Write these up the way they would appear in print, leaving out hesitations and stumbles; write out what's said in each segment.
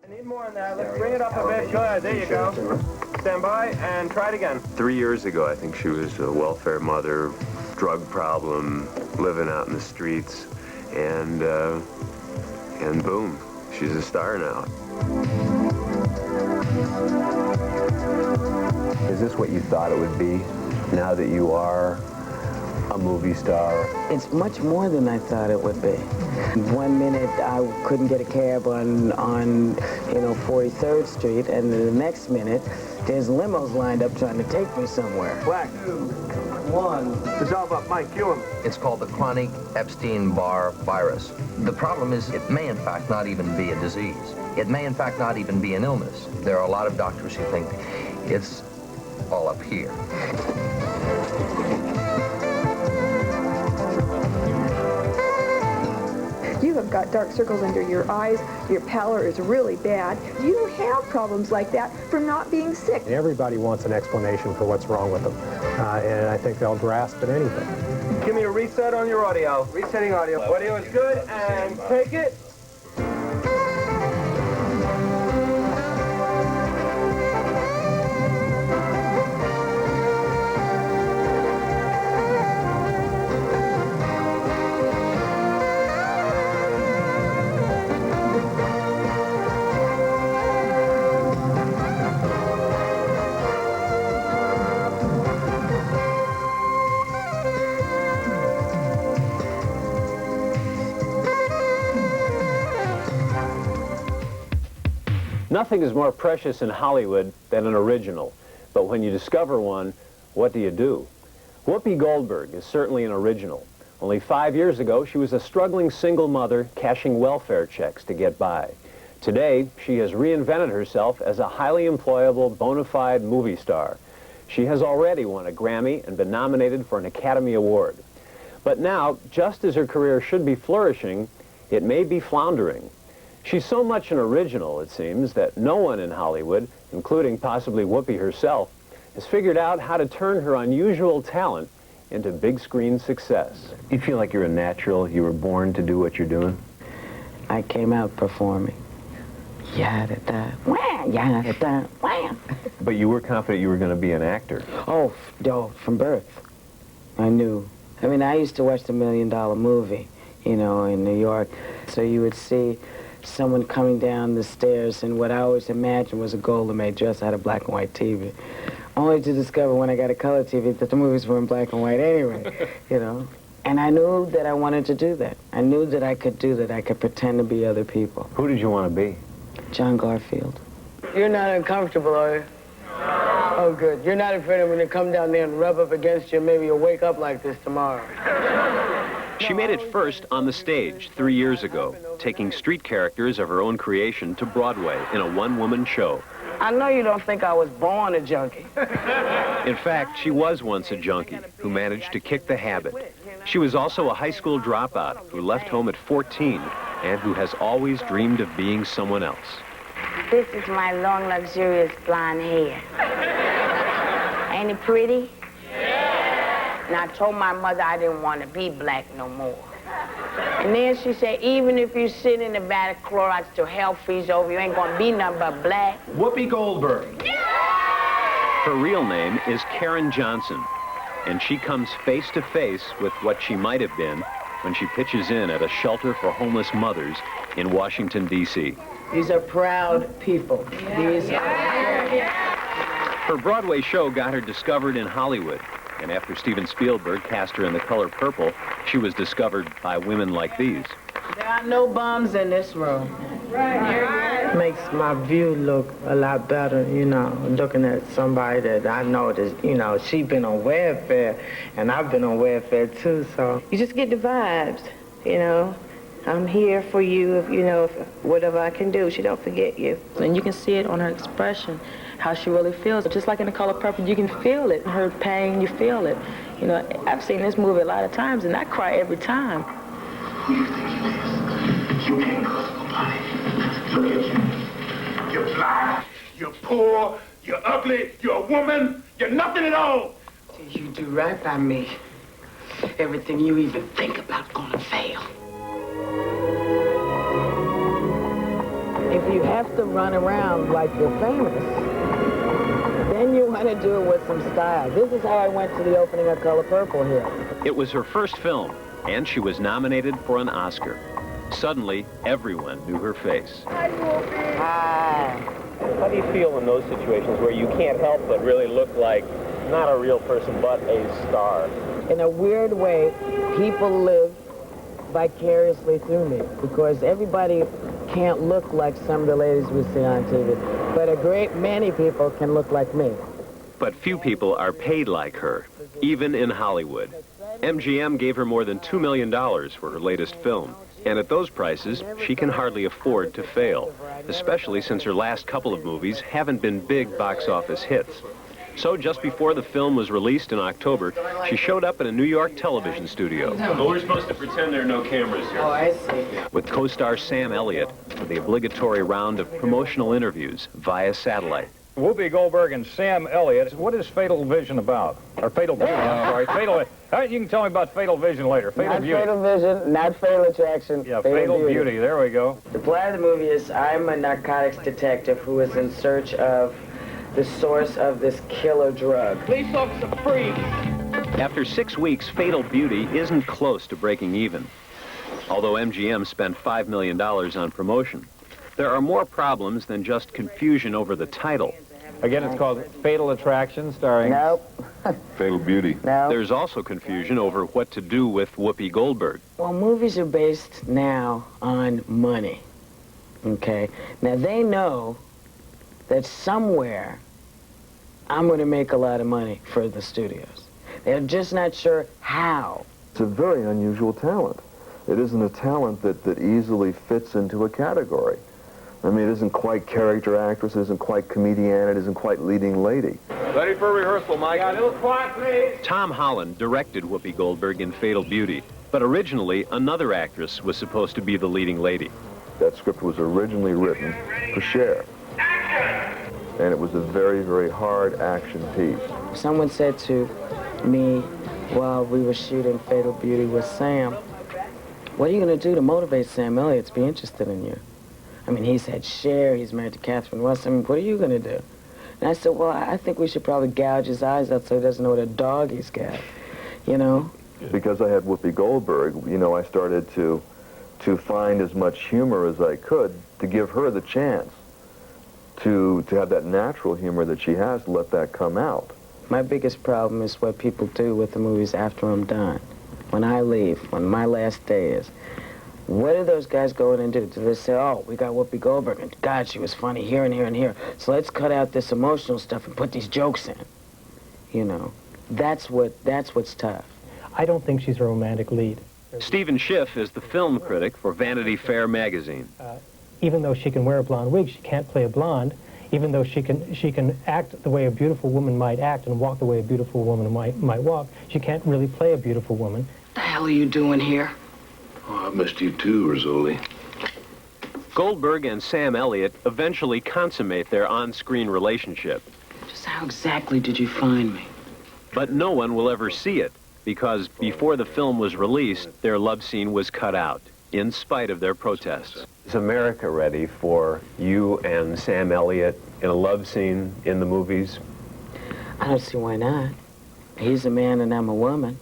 I need more on that. Let's bring it up a bit. Good. There you go. Stand by and try it again. 3 years ago, I think she was a welfare mother, drug problem, living out in the streets, and boom, she's a star now. Is this what you thought it would be now that you are a movie star? It's much more than I thought it would be. 1 minute I couldn't get a cab on 43rd Street, and the next minute there's limos lined up trying to take me somewhere. Black. 1. It's all about Mike Ewing. It's called the chronic Epstein-Barr virus. The problem is it may in fact not even be a disease. It may in fact not even be an illness. There are a lot of doctors who think it's all up here. You have got dark circles under your eyes, your pallor is really bad. You have problems like that from not being sick. Everybody wants an explanation for what's wrong with them, and I think they'll grasp at anything. Give me a reset on your audio. Resetting audio. Audio is good, and take it. Nothing is more precious in Hollywood than an original, but when you discover one, what do you do? Whoopi Goldberg is certainly an original. Only 5 years ago, she was a struggling single mother cashing welfare checks to get by. Today, she has reinvented herself as a highly employable, bona fide movie star. She has already won a Grammy and been nominated for an Academy Award. But now, just as her career should be flourishing, it may be floundering. She's so much an original, it seems, that no one in Hollywood, including possibly Whoopi herself, has figured out how to turn her unusual talent into big screen success. You feel like you're a natural? You were born to do what you're doing? I came out performing. Yada-da, wham, yada-da, wham. But you were confident you were going to be an actor. Oh, from birth. I knew. I mean, I used to watch the $1 Million Movie, in New York. So you would see someone coming down the stairs, and what I always imagined was a Golden Maid dress out of black and white TV. Only to discover when I got a color TV that the movies were in black and white anyway, And I knew that I wanted to do that. I knew that I could do that. I could pretend to be other people. Who did you want to be? John Garfield. You're not uncomfortable, are you? Oh, good. You're not afraid I'm going to come down there and rub up against you, and maybe you'll wake up like this tomorrow. She made it first on the stage 3 years ago, taking street characters of her own creation to Broadway in a one-woman show. I know you don't think I was born a junkie. In fact, she was once a junkie who managed to kick the habit. She was also a high school dropout who left home at 14 and who has always dreamed of being someone else. This is my long, luxurious blonde hair. Ain't it pretty? And I told my mother I didn't want to be black no more. And then she said, even if you sit in the vat of Clorox till hell freeze over, you ain't gonna be nothing but black. Whoopi Goldberg. Her real name is Karen Johnson, and she comes face to face with what she might have been when she pitches in at a shelter for homeless mothers in Washington, D.C. These are proud people. Her Broadway show got her discovered in Hollywood. And after Steven Spielberg cast her in The Color Purple, she was discovered by women like these. There are no bums in this room. Right. Makes my view look a lot better, looking at somebody that I know that, she's been on welfare, and I've been on welfare too, so. You just get the vibes, I'm here for you, if whatever I can do, she don't forget you. And you can see it on her expression, how she really feels. Just like in The Color Purple, you can feel it. Her pain, you feel it. I've seen this movie a lot of times, and I cry every time. Who do you think you is? You ain't nobody. Look at you. You're black, you're poor, you're ugly, you're a woman, you're nothing at all. You do right by me. Everything you even think about gonna fail. If if you have to run around like you're famous, then you want to do it with some style. This is how I went to the opening of Color Purple here. It was her first film, and she was nominated for an Oscar. Suddenly, everyone knew her face. Hi. How do you feel in those situations where you can't help but really look like not a real person, but a star? In a weird way, people live vicariously through me, because everybody can't look like some of the ladies we see on TV, but a great many people can look like me. But few people are paid like her, even in Hollywood. MGM gave her more than $2 million for her latest film. And at those prices, she can hardly afford to fail, especially since her last couple of movies haven't been big box office hits. So just before the film was released in October, she showed up in a New York television studio. But we're supposed to pretend there are no cameras here. Oh, I see. With co-star Sam Elliott for the obligatory round of promotional interviews via satellite. Whoopi Goldberg and Sam Elliott. What is Fatal Vision about? Or Fatal Beauty, I'm sorry. Fatal. All right, you can tell me about Fatal Vision later. Fatal Beauty. Not Fatal Vision, not Fatal Attraction. Yeah, Fatal Beauty. There we go. The plot of the movie is I'm a narcotics detective who is in search of the source of this killer drug. Police officer, freeze! After 6 weeks, Fatal Beauty isn't close to breaking even. Although MGM spent $5 million on promotion, there are more problems than just confusion over the title. Again, it's called Fatal Attraction, starring... Nope. Fatal Beauty. No. There's also confusion over what to do with Whoopi Goldberg. Well, movies are based now on money, okay? Now, they know that somewhere I'm going to make a lot of money for the studios. They're just not sure how. It's a very unusual talent. It isn't a talent that easily fits into a category. I mean, it isn't quite character actress, it isn't quite comedian, it isn't quite leading lady. Ready for rehearsal, Mike. A little quiet, please. Tom Holland directed Whoopi Goldberg in Fatal Beauty, but originally another actress was supposed to be the leading lady. That script was originally written for Cher. And it was a very, very hard action piece. Someone said to me while we were shooting Fatal Beauty with Sam, what are you going to do to motivate Sam Elliott to be interested in you? I mean, he's had Cher, he's married to Catherine West. I mean, what are you going to do? And I said, well, I think we should probably gouge his eyes out so he doesn't know what a dog he's got, you know? Because I had Whoopi Goldberg, you know, I started to find as much humor as I could to give her the chance to have that natural humor that she has, to let that come out. My biggest problem is what people do with the movies after I'm done. When I leave, when my last day is, what do those guys go in and do? Do they say, oh, we got Whoopi Goldberg, and God, she was funny here and here and here, so let's cut out this emotional stuff and put these jokes in? You know, that's what's tough. I don't think she's a romantic lead. Stephen Schiff is the film critic for Vanity Fair magazine. Even though she can wear a blonde wig, she can't play a blonde. Even though she can act the way a beautiful woman might act and walk the way a beautiful woman might walk, she can't really play a beautiful woman. What the hell are you doing here? Oh, I missed you too, Rizzoli. Goldberg and Sam Elliott eventually consummate their on-screen relationship. Just how exactly did you find me? But no one will ever see it, because before the film was released, their love scene was cut out, in spite of their protests. Is America ready for you and Sam Elliott in a love scene in the movies? I don't see why not. He's a man and I'm a woman.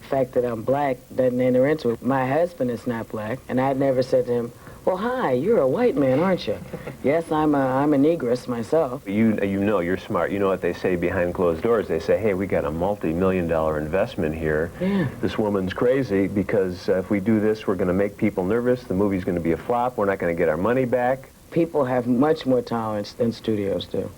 The fact that I'm black doesn't enter into it. My husband is not black, and I'd never said to him, well, hi, you're a white man, aren't you? Yes, I'm a negress myself. You know, you're smart. You know what they say behind closed doors? They say, hey, we got a multi-million-dollar investment here. Yeah. This woman's crazy because if we do this, we're going to make people nervous. The movie's going to be a flop. We're not going to get our money back. People have much more tolerance than studios do.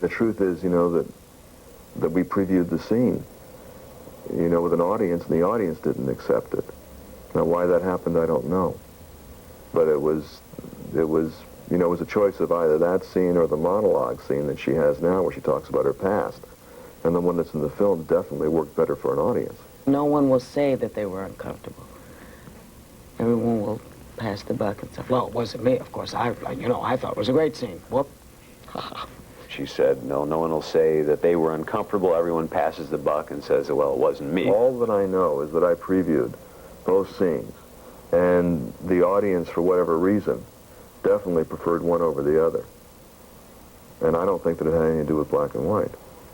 The truth is, you know, that we previewed the scene, you know, with an audience, and the audience didn't accept it. Now, why that happened, I don't know. But it was, you know, it was a choice of either that scene or the monologue scene that she has now where she talks about her past. And the one that's in the film definitely worked better for an audience. No one will say that they were uncomfortable. Everyone will pass the buck and say, well, it wasn't me, of course. I thought it was a great scene. Whoop. She said, no one will say that they were uncomfortable. Everyone passes the buck and says, well, it wasn't me. All that I know is that I previewed both scenes. And the audience, for whatever reason, definitely preferred one over the other. And I don't think that it had anything to do with black and white.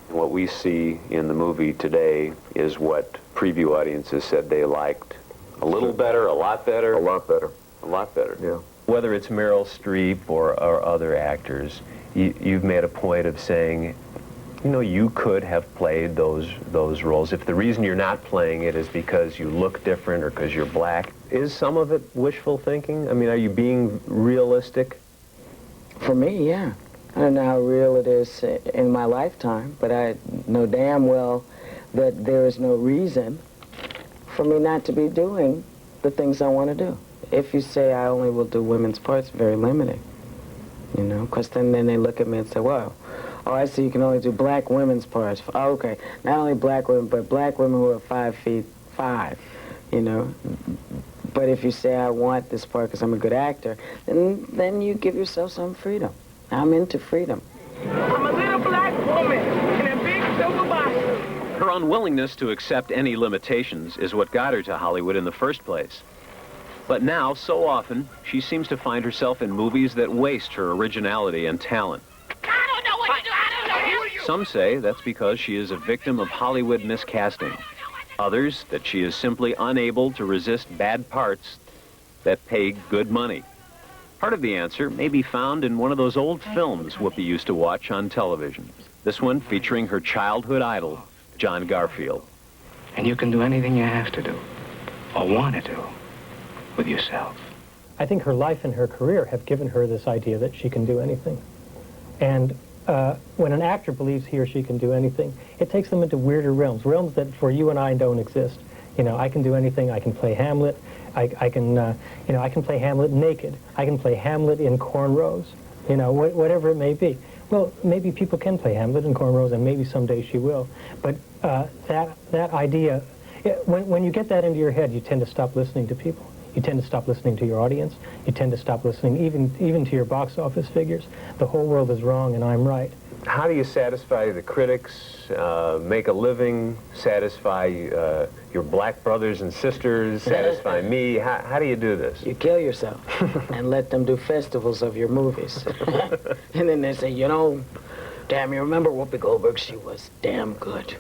What we see in the movie today is what preview audiences said they liked. A little better, a lot better? A lot better. A lot better. Yeah. Whether it's Meryl Streep or other actors, you've made a point of saying, you know, you could have played those roles. If the reason you're not playing it is because you look different or because you're black, is some of it wishful thinking? I mean, are you being realistic? For me, yeah. I don't know how real it is in my lifetime, but I know damn well that there is no reason for me not to be doing the things I want to do. If you say I only will do women's parts, very limiting, you know, because then they look at me and say, well, oh, I see you can only do black women's parts. Oh, okay, not only black women, but black women who are 5'5", you know. But if you say I want this part because I'm a good actor, then you give yourself some freedom. I'm into freedom. I'm a little black woman in a big silver box. Her unwillingness to accept any limitations is what got her to Hollywood in the first place. But now, so often, she seems to find herself in movies that waste her originality and talent. I don't know what to do. I don't know who you are. Some say that's because she is a victim of Hollywood miscasting. Others, that she is simply unable to resist bad parts that pay good money. Part of the answer may be found in one of those old films Whoopi used to watch on television. This one featuring her childhood idol, John Garfield. And you can do anything you have to do, or want to do, with yourself. I think her life and her career have given her this idea that she can do anything. And when an actor believes he or she can do anything, it takes them into weirder realms that for you and I don't exist. You know, I can do anything. I can play Hamlet. I can play Hamlet naked. I can play Hamlet in cornrows. You know, whatever it may be. Well, maybe people can play Hamlet in cornrows, and maybe someday she will. But that idea, when you get that into your head, you tend to stop listening to people. You tend to stop listening to your audience. You tend to stop listening even to your box office figures. The whole world is wrong, and I'm right. How do you satisfy the critics, make a living, satisfy your black brothers and sisters, satisfy me? How do you do this? You kill yourself and let them do festivals of your movies. And then they say, you know, damn, you remember Whoopi Goldberg? She was damn good.